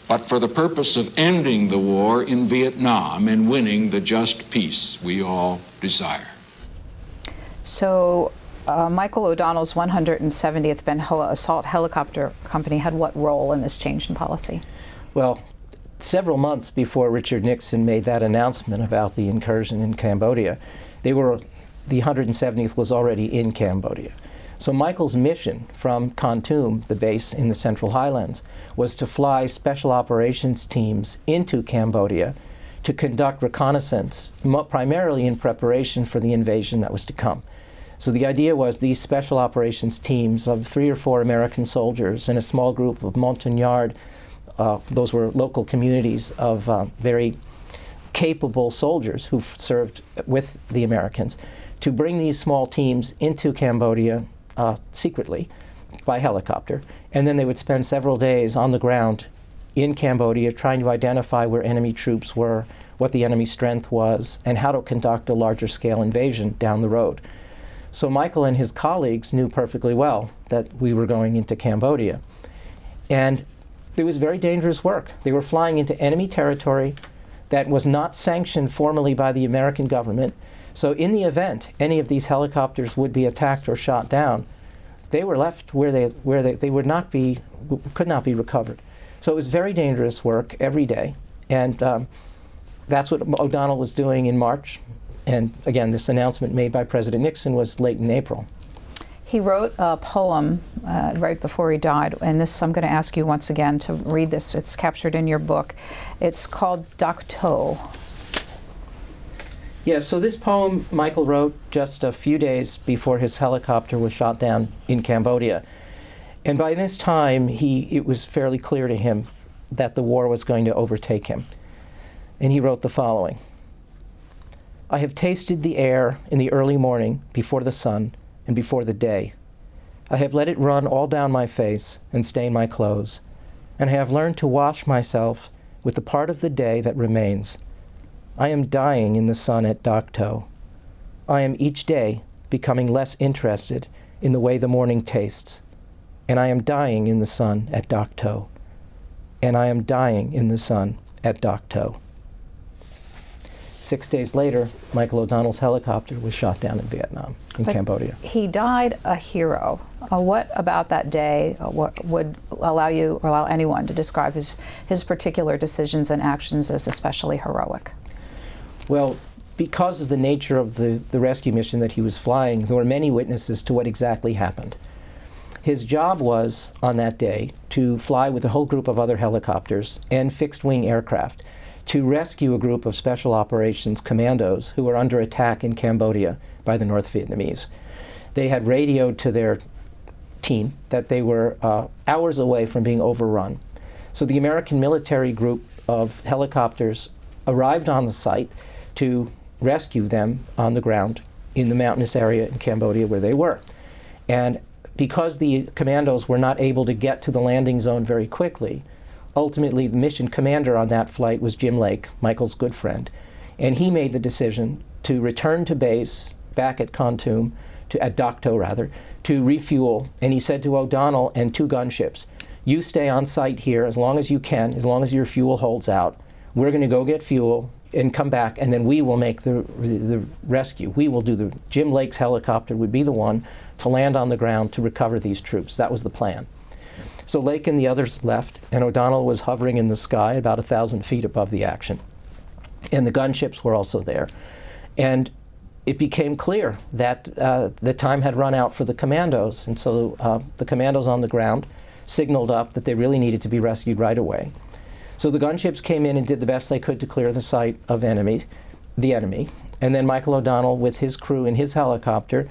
D: but for the purpose of ending the war in Vietnam and winning the just peace we all desire.
A: So Michael O'Donnell's 170th Ben Hoa Assault Helicopter Company had what role in this change in policy?
B: Well, several months before Richard Nixon made that announcement about the incursion in Cambodia, the 170th was already in Cambodia. So Michael's mission from Kon Tum, the base in the Central Highlands, was to fly special operations teams into Cambodia to conduct reconnaissance, primarily in preparation for the invasion that was to come. So the idea was these special operations teams of 3 or 4 American soldiers and a small group of Montagnard, those were local communities of very capable soldiers who served with the Americans, to bring these small teams into Cambodia secretly by helicopter. And then they would spend several days on the ground in Cambodia trying to identify where enemy troops were, what the enemy strength was, and how to conduct a larger scale invasion down the road. So Michael and his colleagues knew perfectly well that we were going into Cambodia. And it was very dangerous work. They were flying into enemy territory that was not sanctioned formally by the American government. So in the event any of these helicopters would be attacked or shot down, they were left where they could not be recovered. So it was very dangerous work every day. And that's what O'Donnell was doing in March. And again, this announcement made by President Nixon was late in April.
A: He wrote a poem right before he died, and this I'm going to ask you once again to read this. It's captured in your book. It's called Dak To.
B: Yeah, so this poem Michael wrote just a few days before his helicopter was shot down in Cambodia. And by this time, it was fairly clear to him that the war was going to overtake him. And he wrote the following. I have tasted the air in the early morning before the sun and before the day. I have let it run all down my face and stain my clothes. And I have learned to wash myself with the part of the day that remains. I am dying in the sun at Dak To. I am each day becoming less interested in the way the morning tastes. And I am dying in the sun at Dak To. And I am dying in the sun at Dak To. 6 days later, Michael O'Donnell's helicopter was shot down in Vietnam, in Cambodia.
A: He died a hero. What about that day what would allow you or allow anyone to describe his particular decisions and actions as especially heroic?
B: Well, because of the nature of the rescue mission that he was flying, there were many witnesses to what exactly happened. His job was, on that day, to fly with a whole group of other helicopters and fixed-wing aircraft to rescue a group of special operations commandos who were under attack in Cambodia by the North Vietnamese. They had radioed to their team that they were hours away from being overrun. So the American military group of helicopters arrived on the site to rescue them on the ground in the mountainous area in Cambodia where they were. And because the commandos were not able to get to the landing zone very quickly, ultimately the mission commander on that flight was Jim Lake, Michael's good friend, and he made the decision to return to base back at Kontum, at Dak To rather, to refuel. And he said to O'Donnell and 2 gunships, "You stay on site here as long as you can, as long as your fuel holds out. We're going to go get fuel and come back, and then we will make the rescue. We will do Jim Lake's helicopter would be the one to land on the ground to recover these troops." That was the plan. So Lake and the others left, and O'Donnell was hovering in the sky about 1,000 feet above the action. And the gunships were also there. And it became clear that the time had run out for the commandos, and so the commandos on the ground signaled up that they really needed to be rescued right away. So the gunships came in and did the best they could to clear the site of the enemy. And then Michael O'Donnell, with his crew in his helicopter,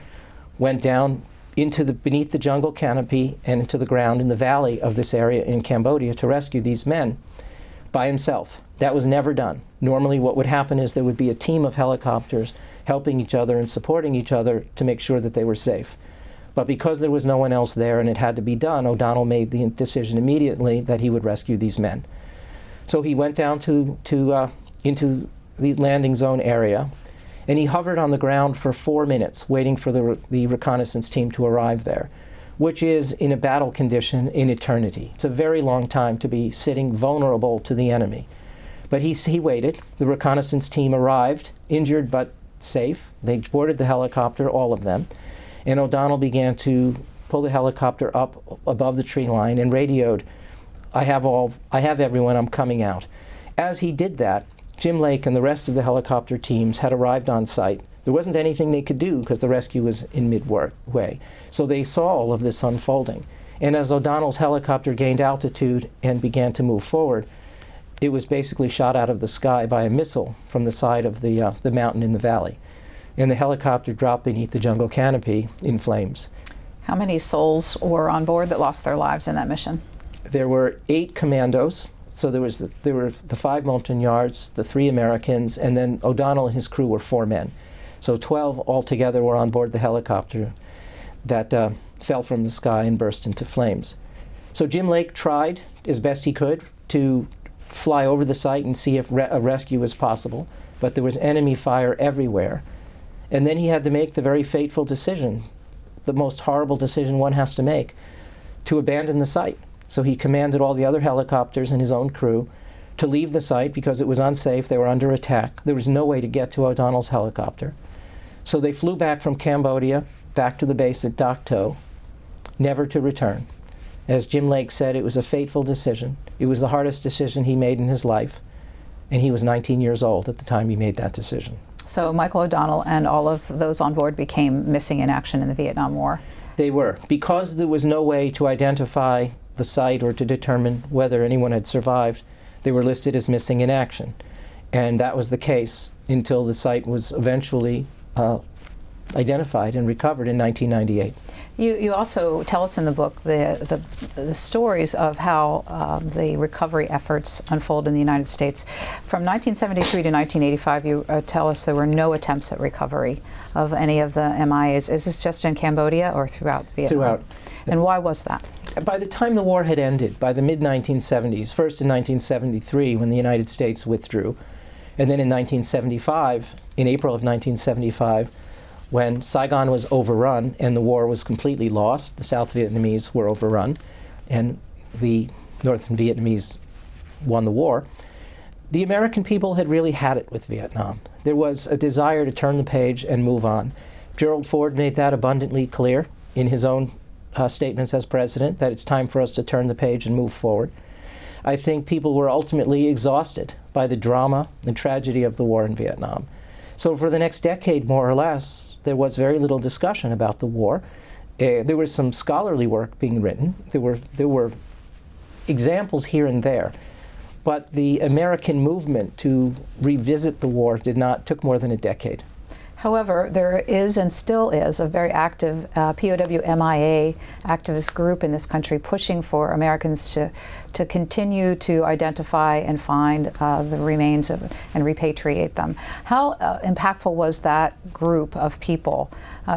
B: went down beneath the jungle canopy and into the ground in the valley of this area in Cambodia to rescue these men by himself. That was never done. Normally what would happen is there would be a team of helicopters helping each other and supporting each other to make sure that they were safe. But because there was no one else there and it had to be done, O'Donnell made the decision immediately that he would rescue these men. So he went down into the landing zone area, and he hovered on the ground for 4 minutes, waiting for the reconnaissance team to arrive there, which is, in a battle condition, an eternity. It's a very long time to be sitting vulnerable to the enemy. But he waited. The reconnaissance team arrived, injured but safe. They boarded the helicopter, all of them, and O'Donnell began to pull the helicopter up above the tree line and radioed, I have everyone, I'm coming out. As he did that, Jim Lake and the rest of the helicopter teams had arrived on site. There wasn't anything they could do because the rescue was in midway. So they saw all of this unfolding. And as O'Donnell's helicopter gained altitude and began to move forward, it was basically shot out of the sky by a missile from the side of the mountain in the valley. And the helicopter dropped beneath the jungle canopy in flames.
A: How many souls were on board that lost their lives in that mission?
B: There were 8 commandos. So there were the 5 Montagnards, the 3 Americans, and then O'Donnell and his crew were 4 men. So 12 altogether were on board the helicopter that fell from the sky and burst into flames. So Jim Lake tried as best he could to fly over the site and see if a rescue was possible, but there was enemy fire everywhere. And then he had to make the very fateful decision, the most horrible decision one has to make, to abandon the site. So he commanded all the other helicopters and his own crew to leave the site because it was unsafe. They were under attack. There was no way to get to O'Donnell's helicopter. So they flew back from Cambodia, back to the base at Dak To, never to return. As Jim Lake said, it was a fateful decision. It was the hardest decision he made in his life, and he was 19 years old at the time he made that decision.
A: So Michael O'Donnell and all of those on board became missing in action in the Vietnam War?
B: They were. Because there was no way to identify the site or to determine whether anyone had survived, they were listed as missing in action. And that was the case until the site was eventually identified and recovered in 1998.
A: You also tell us in the book the stories of how the recovery efforts unfold in the United States. From 1973 to 1985, you tell us there were no attempts at recovery of any of the MIAs. Is this just in Cambodia or throughout Vietnam?
B: Throughout.
A: And why was that?
B: By the time the war had ended, by the mid-1970s, first in 1973 when the United States withdrew, and then in 1975, in April of 1975, when Saigon was overrun and the war was completely lost, the South Vietnamese were overrun, and the North Vietnamese won the war, the American people had really had it with Vietnam. There was a desire to turn the page and move on. Gerald Ford made that abundantly clear in his own statements as president, that it's time for us to turn the page and move forward. I think people were ultimately exhausted by the drama and tragedy of the war in Vietnam. So for the next decade, more or less, there was very little discussion about the war. There was some scholarly work being written. There were examples here and there. But the American movement to revisit the war took more than a decade.
A: However, there is and still is a very active POW-MIA activist group in this country pushing for Americans to continue to identify and find the remains of and repatriate them. How impactful was that group of people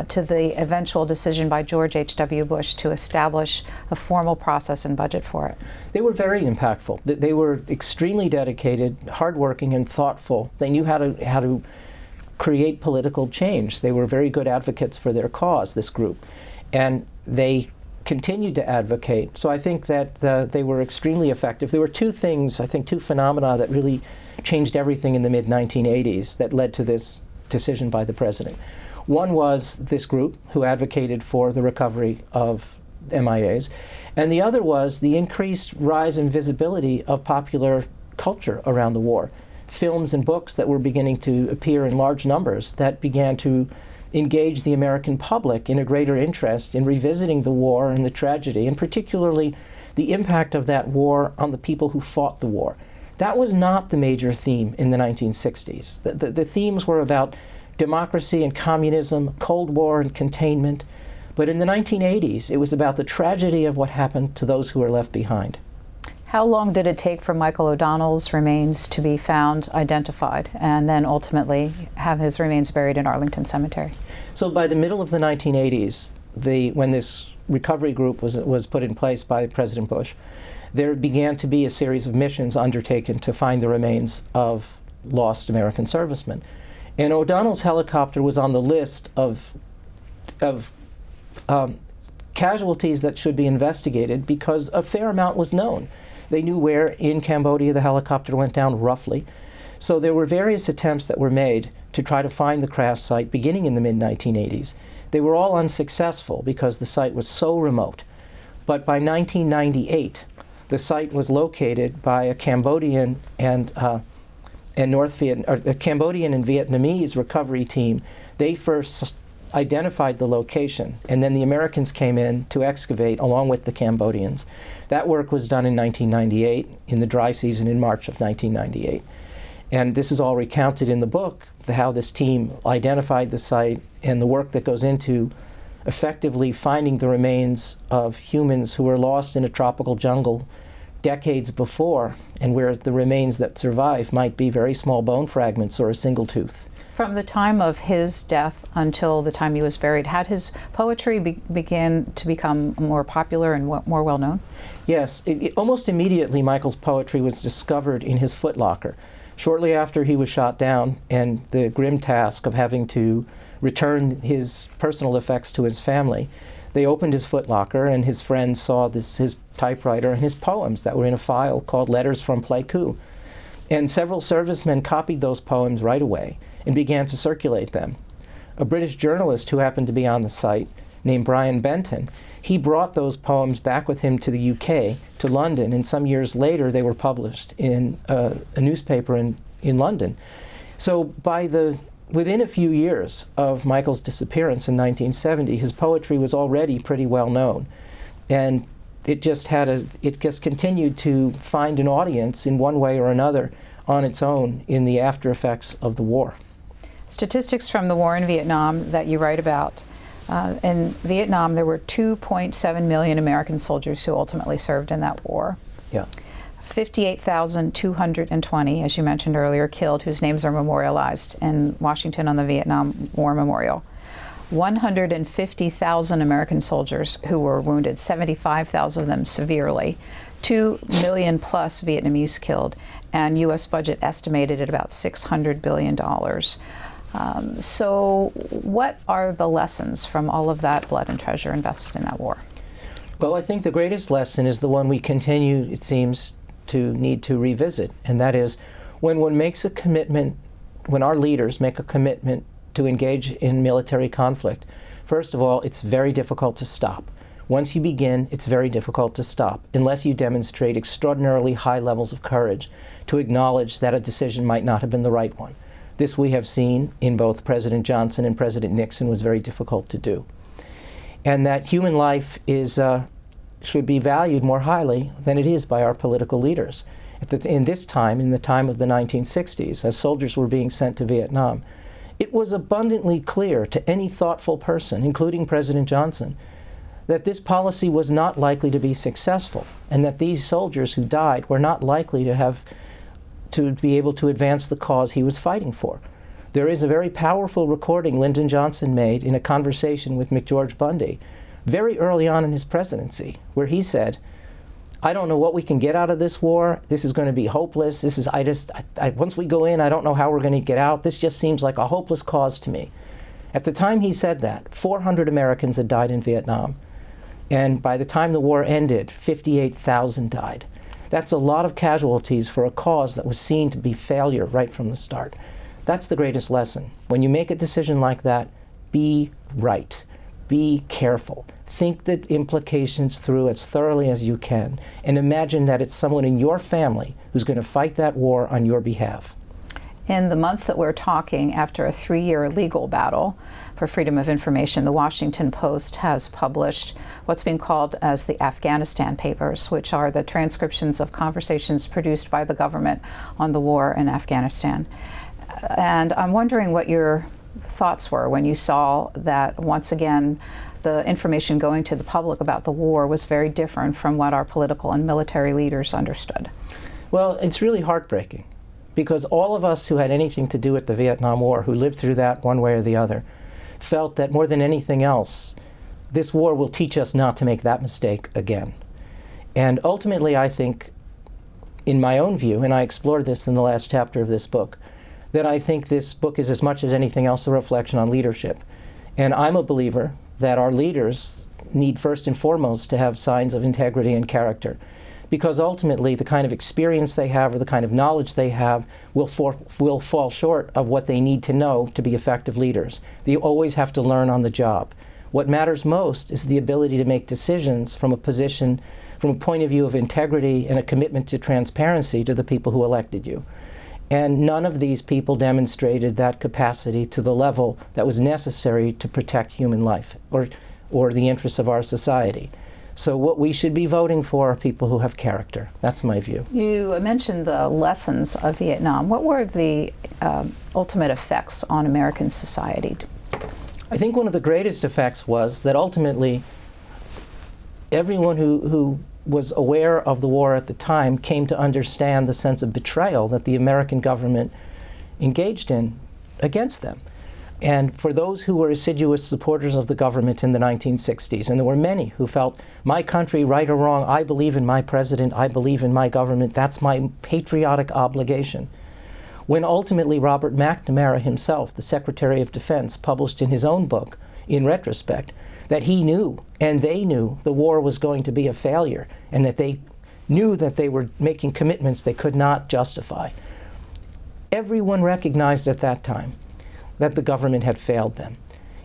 A: to the eventual decision by George H.W. Bush to establish a formal process and budget for it?
B: They were very impactful. They were extremely dedicated, hardworking, and thoughtful. They knew how to create political change. They were very good advocates for their cause, this group, and they continued to advocate. So I think that they were extremely effective. There were two things, I think two phenomena that really changed everything in the mid-1980s that led to this decision by the president. One was this group who advocated for the recovery of MIAs, and the other was the increased rise in visibility of popular culture around the war. Films and books that were beginning to appear in large numbers that began to engage the American public in a greater interest in revisiting the war and the tragedy, and particularly the impact of that war on the people who fought the war. That was not the major theme in the 1960s. The themes were about democracy and communism, Cold War and containment. But in the 1980s, it was about the tragedy of what happened to those who were left behind.
A: How long did it take for Michael O'Donnell's remains to be found, identified, and then ultimately have his remains buried in Arlington Cemetery?
B: So by the middle of the 1980s, when this recovery group was put in place by President Bush, there began to be a series of missions undertaken to find the remains of lost American servicemen. And O'Donnell's helicopter was on the list of casualties that should be investigated because a fair amount was known. They knew where in Cambodia the helicopter went down roughly. So there were various attempts that were made to try to find the crash site beginning in the mid-1980s. They were all unsuccessful because the site was so remote. But by 1998, the site was located by a Cambodian and Cambodian and Vietnamese recovery team. They first identified the location, and then the Americans came in to excavate along with the Cambodians. That work was done in 1998, in the dry season in March of 1998. And this is all recounted in the book, how this team identified the site and the work that goes into effectively finding the remains of humans who were lost in a tropical jungle decades before, and where the remains that survive might be very small bone fragments or a single tooth.
A: From the time of his death until the time he was buried, had his poetry began to become more popular and more well-known?
B: Yes. Almost immediately, Michael's poetry was discovered in his footlocker. Shortly after he was shot down and the grim task of having to return his personal effects to his family, they opened his footlocker and his friends saw his typewriter and his poems that were in a file called Letters from Pleiku. And several servicemen copied those poems right away and began to circulate them. A British journalist who happened to be on the site, named Brian Benton, he brought those poems back with him to the UK, to London, and some years later they were published in a newspaper in London. So within a few years of Michael's disappearance in 1970, his poetry was already pretty well known. And it just continued to find an audience in one way or another on its own in the after effects of the war.
A: Statistics from the war in Vietnam that you write about. In Vietnam, there were 2.7 million American soldiers who ultimately served in that war.
B: Yeah.
A: 58,220, as you mentioned earlier, killed, whose names are memorialized in Washington on the Vietnam War Memorial. 150,000 American soldiers who were wounded, 75,000 of them severely. 2 million plus Vietnamese killed, and U.S. budget estimated at about $600 billion. So what are the lessons from all of that blood and treasure invested in that war?
B: Well, I think the greatest lesson is the one we continue, it seems, to need to revisit, and that is, When one makes a commitment, when our leaders make a commitment to engage in military conflict, first of all, it's very difficult to stop. Once you begin, it's very difficult to stop, unless you demonstrate extraordinarily high levels of courage to acknowledge that a decision might not have been the right one. This we have seen in both President Johnson and President Nixon was very difficult to do. And that human life should be valued more highly than it is by our political leaders. In the time of the 1960s, as soldiers were being sent to Vietnam, it was abundantly clear to any thoughtful person, including President Johnson, that this policy was not likely to be successful, and that these soldiers who died were not likely to be able to advance the cause he was fighting for. There is a very powerful recording Lyndon Johnson made in a conversation with McGeorge Bundy very early on in his presidency, where he said, "I don't know what we can get out of this war. This is going to be hopeless. Once we go in, I don't know how we're going to get out. This just seems like a hopeless cause to me." At the time he said that, 400 Americans had died in Vietnam. And by the time the war ended, 58,000 died. That's a lot of casualties for a cause that was seen to be failure right from the start. That's the greatest lesson. When you make a decision like that, be right. Be careful. Think the implications through as thoroughly as you can, and imagine that it's someone in your family who's going to fight that war on your behalf.
A: In the month that we're talking, after a 3-year legal battle for freedom of information, the Washington Post has published what's being called as the Afghanistan Papers, which are the transcriptions of conversations produced by the government on the war in Afghanistan. And I'm wondering what your thoughts were when you saw that, once again, the information going to the public about the war was very different from what our political and military leaders understood.
B: Well, it's really heartbreaking, because all of us who had anything to do with the Vietnam War, who lived through that one way or the other, felt that more than anything else, this war will teach us not to make that mistake again. And ultimately, I think, in my own view, and I explored this in the last chapter of this book, that I think this book is as much as anything else a reflection on leadership. And I'm a believer that our leaders need first and foremost to have signs of integrity and character, because ultimately the kind of experience they have or the kind of knowledge they have will fall short of what they need to know to be effective leaders. They always have to learn on the job. What matters most is the ability to make decisions from a point of view of integrity and a commitment to transparency to the people who elected you. And none of these people demonstrated that capacity to the level that was necessary to protect human life or the interests of our society. So what we should be voting for are people who have character. That's my view.
A: You mentioned the lessons of Vietnam. What were the ultimate effects on American society?
B: I think one of the greatest effects was that ultimately everyone who was aware of the war at the time came to understand the sense of betrayal that the American government engaged in against them. And for those who were assiduous supporters of the government in the 1960s, and there were many who felt, my country, right or wrong, I believe in my president, I believe in my government, that's my patriotic obligation. When ultimately Robert McNamara himself, the Secretary of Defense, published in his own book, in retrospect, that he knew, and they knew, the war was going to be a failure, and that they knew that they were making commitments they could not justify. Everyone recognized at that time that the government had failed them.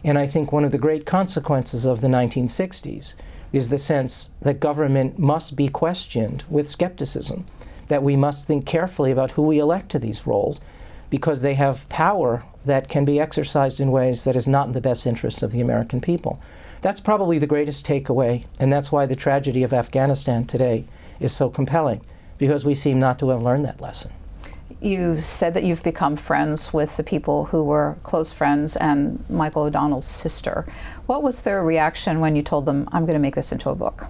B: And I think one of the great consequences of the 1960s is the sense that government must be questioned with skepticism, that we must think carefully about who we elect to these roles, because they have power that can be exercised in ways that is not in the best interests of the American people. That's probably the greatest takeaway, and that's why the tragedy of Afghanistan today is so compelling, because we seem not to have learned that lesson.
A: You said that you've become friends with the people who were close friends and Michael O'Donnell's sister. What was their reaction when you told them, I'm going to make this into a book?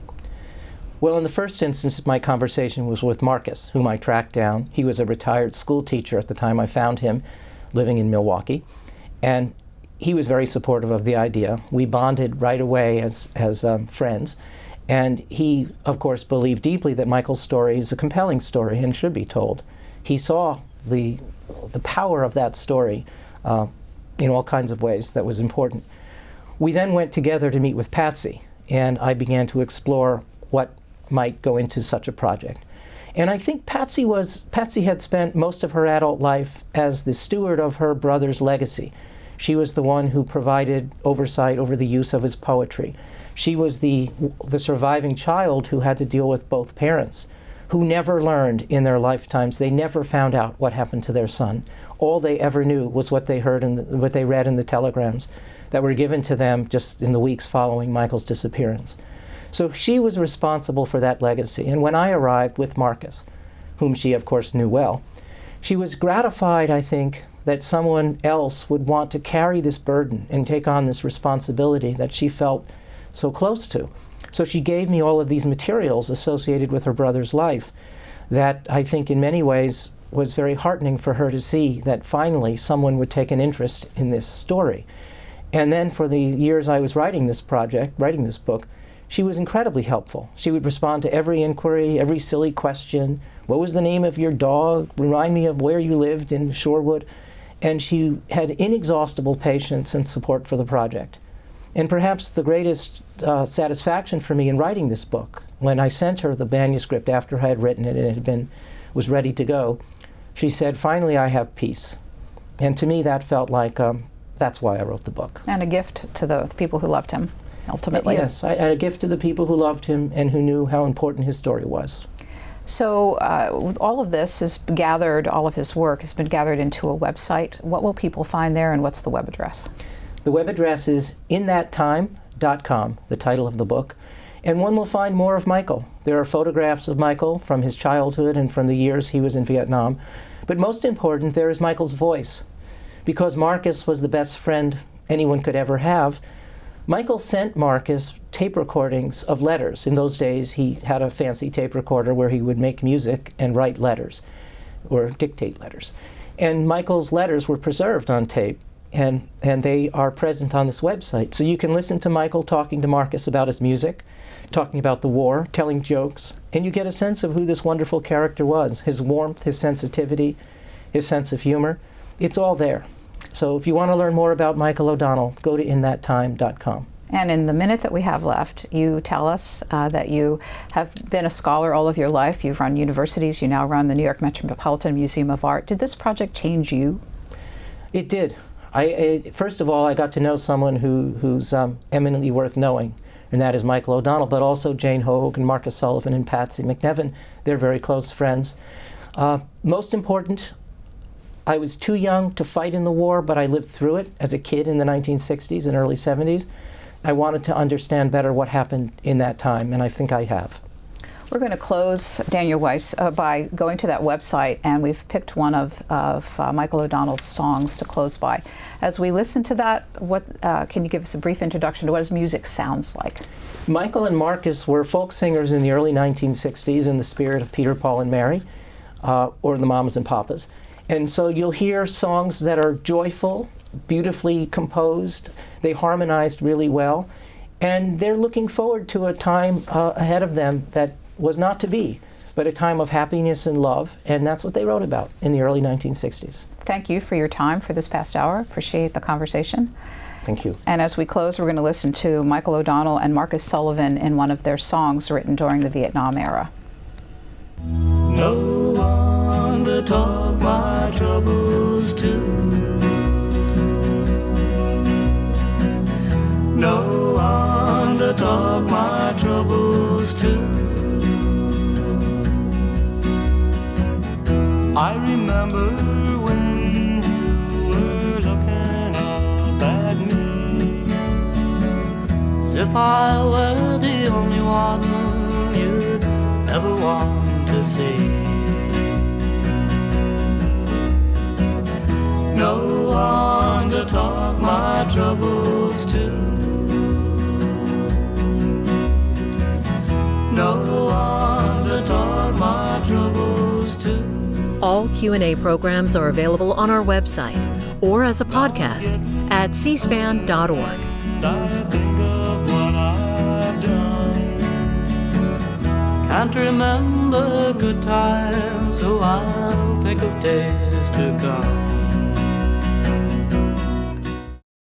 B: Well, in the first instance, my conversation was with Marcus, whom I tracked down. He was a retired school teacher at the time I found him, living in Milwaukee. And he was very supportive of the idea. We bonded right away as friends. And he, of course, believed deeply that Michael's story is a compelling story and should be told. He saw the power of that story in all kinds of ways that was important. We then went together to meet with Patsy, and I began to explore what might go into such a project. And I think Patsy had spent most of her adult life as the steward of her brother's legacy. She was the one who provided oversight over the use of his poetry. She was the surviving child who had to deal with both parents, who never learned in their lifetimes. They never found out what happened to their son. All they ever knew was what they heard and what they read in the telegrams that were given to them just in the weeks following Michael's disappearance. So she was responsible for that legacy. And when I arrived with Marcus, whom she of course knew well, she was gratified, I think, that someone else would want to carry this burden and take on this responsibility that she felt so close to. So she gave me all of these materials associated with her brother's life that I think in many ways was very heartening for her to see that finally someone would take an interest in this story. And then for the years I was writing this book, she was incredibly helpful. She would respond to every inquiry, every silly question. What was the name of your dog? Remind me of where you lived in Shorewood. And she had inexhaustible patience and support for the project. And perhaps the greatest satisfaction for me in writing this book, when I sent her the manuscript after I had written it and it was ready to go, she said, "Finally I have peace." And to me that felt like that's why I wrote the book.
A: And a gift to the people who loved him, ultimately.
B: Yes, a gift to the people who loved him and who knew how important his story was.
A: So all of this is gathered, all of his work has been gathered into a website. What will people find there, and what's the web address?
B: The web address is inthattime.com, the title of the book, and one will find more of Michael. There are photographs of Michael from his childhood and from the years he was in Vietnam, but most important, there is Michael's voice. Because Marcus was the best friend anyone could ever have, Michael sent Marcus tape recordings of letters. In those days, he had a fancy tape recorder where he would make music and write letters, or dictate letters. And Michael's letters were preserved on tape, and they are present on this website. So you can listen to Michael talking to Marcus about his music, talking about the war, telling jokes, and you get a sense of who this wonderful character was, his warmth, his sensitivity, his sense of humor. It's all there. So if you want to learn more about Michael O'Donnell, go to inthattime.com.
A: And in the minute that we have left, you tell us that you have been a scholar all of your life. You've run universities. You now run the New York Metropolitan Museum of Art. Did this project change you?
B: It did. First of all, I got to know someone who's eminently worth knowing, and that is Michael O'Donnell, but also Jane Hoag and Marcus Sullivan and Patsy McNevin. They're very close friends. Most important, I was too young to fight in the war, but I lived through it as a kid in the 1960s and early 70s. I wanted to understand better what happened in that time, and I think I have.
A: We're going to close, Daniel Weiss, by going to that website, and we've picked one of Michael O'Donnell's songs to close by. As we listen to that, can you give us a brief introduction to what his music sounds like?
B: Michael and Marcus were folk singers in the early 1960s in the spirit of Peter, Paul, and Mary, or the Mamas and Papas. And so you'll hear songs that are joyful, beautifully composed. They harmonized really well. And they're looking forward to a time ahead of them that was not to be, but a time of happiness and love. And that's what they wrote about in the early 1960s.
A: Thank you for your time for this past hour. Appreciate the conversation.
B: Thank you.
A: And as we close, we're going to listen to Michael O'Donnell and Marcus Sullivan in one of their songs written during the Vietnam era.
E: No one to talk my troubles to. No one to talk my troubles to. I remember when you were looking up at me, as if I were the only one you'd ever want to see. No one to talk my troubles to. No one to talk my troubles to.
F: All Q&A programs are available on our website or as a podcast at cspan.org.
E: I think of what I've done. Can't remember good times, so I'll think of days to come.